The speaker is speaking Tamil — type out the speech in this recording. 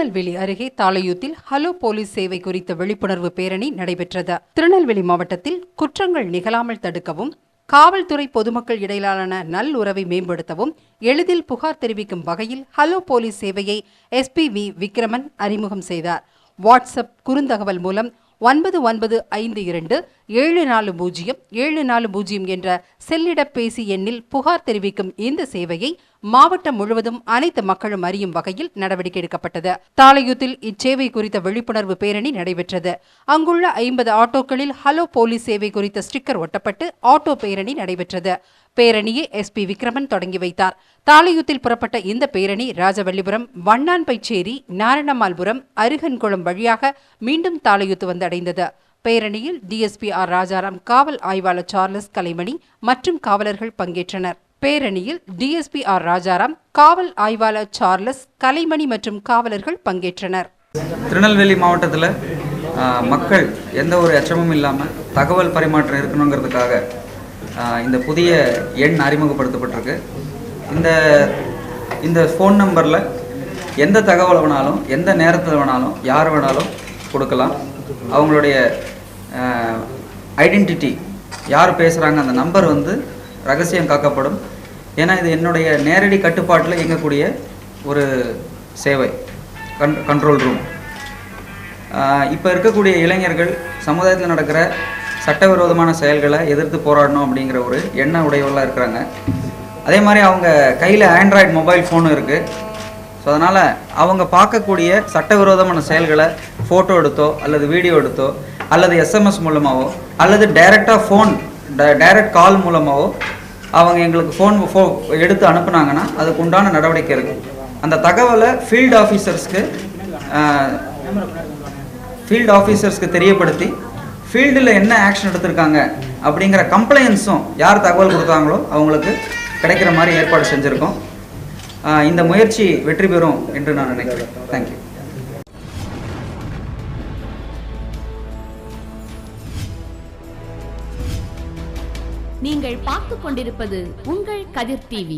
திருநெல்வேலி அருகே தாளையூத்தில் ஹலோ போலீஸ் சேவை குறித்த விழிப்புணர்வு பேரணி நடைபெற்றது. திருநெல்வேலி மாவட்டத்தில் குற்றங்கள் நிகழாமல் தடுக்கவும், காவல்துறை பொதுமக்கள் இடையிலான நல்லுறவை மேம்படுத்தவும் எளிதில் புகார் தெரிவிக்கும் வகையில் ஹலோ போலீஸ் சேவையை SP V. விக்ரமன் அறிமுகம் செய்தார். வாட்ஸ்அப் குறுந்தகவல் மூலம் 9952740740 என்ற செல்லிடப்பேசி எண்ணில் புகார் தெரிவிக்கும் இந்த சேவையை மாவட்டம் முழுவதும் அனைத்து மக்களும் அறியும் வகையில் நடவடிக்கை எடுக்கப்பட்டது. தாளையூத்தில் இச்சேவை குறித்த விழிப்புணர்வு பேரணி நடைபெற்றது. அங்குள்ள 50 ஆட்டோக்களில் ஹலோ போலீஸ் சேவை குறித்த ஸ்டிக்கர் ஒட்டப்பட்டு ஆட்டோ பேரணி நடைபெற்றது. பேரணியை SP விக்ரமன் தொடங்கி வைத்தார். தாளையூத்தில் புறப்பட்ட இந்த பேரணி ராஜவல்லிபுரம், வண்ணான்பைச்சேரி, நாரணம்மாள்புரம், அருகன்குளம் வழியாக மீண்டும் தாளையூத்து வந்தடைந்தது. பேரணியில் DSP R. ராஜாராம், காவல் ஆய்வாளர் சார்லஸ் கலைமணி மற்றும் காவலர்கள் பங்கேற்றனர். பேரணியில் DSP R. ராஜாராம், காவல் ஆய்வாளர் சார்லஸ் கலைமணி மற்றும் காவலர்கள் பங்கேற்றனர். திருநெல்வேலி மாவட்டத்தில் மக்கள் எந்த ஒரு அச்சமும் இல்லாமல் தகவல் பரிமாற்றம் இருக்கணுங்கிறதுக்காக இந்த புதிய எண் அறிமுகப்படுத்தப்பட்டிருக்கு. இந்த ஃபோன் நம்பரில் எந்த தகவல் வேணாலும், எந்த நேரத்தில் வேணாலும், யார் வேணாலும் கொடுக்கலாம். அவங்களுடைய ஐடென்டிட்டி, யார் பேசுகிறாங்க, அந்த நம்பர் ரகசியம் காக்கப்படும். ஏன்னா இது என்னுடைய நேரடி கட்டுப்பாட்டில் இயங்கக்கூடிய ஒரு சேவை, கண்ட்ரோல் ரூம். இப்போ இருக்கக்கூடிய இளைஞர்கள் சமுதாயத்தில் நடக்கிற சட்டவிரோதமான செயல்களை எதிர்த்து போராடணும் அப்படிங்கிற ஒரு எண்ண உடையவர்களாக இருக்கிறாங்க. அதே மாதிரி அவங்க கையில் ஆண்ட்ராய்டு மொபைல் ஃபோனும் இருக்குது. ஸோ அதனால் அவங்க பார்க்கக்கூடிய சட்டவிரோதமான செயல்களை ஃபோட்டோ எடுத்தோ அல்லது வீடியோ எடுத்தோ அல்லது SMS மூலமாகவோ அல்லது டைரக்ட் கால் மூலமாகவோ அவங்க எங்களுக்கு ஃபோன் எடுத்து அனுப்புனாங்கன்னா அதுக்கு உண்டான நடவடிக்கை இருக்குது. அந்த தகவலை ஃபீல்டு ஆஃபீஸர்ஸ்க்கு தெரியப்படுத்தி ஃபீல்டில் என்ன ஆக்ஷன் எடுத்திருக்காங்க அப்படிங்கிற கம்ப்ளைண்ட்ஸும் யார் தகவல் கொடுத்தாங்களோ அவங்களுக்கு கிடைக்கிற மாதிரி ஏற்பாடு செஞ்சுருக்கோம். இந்த முயற்சி வெற்றி பெறும் என்று நான் நினைக்கிறேன். தேங்க்யூ. நீங்கள் பார்த்துக் கொண்டிருப்பது உங்கள் கதிர் TV.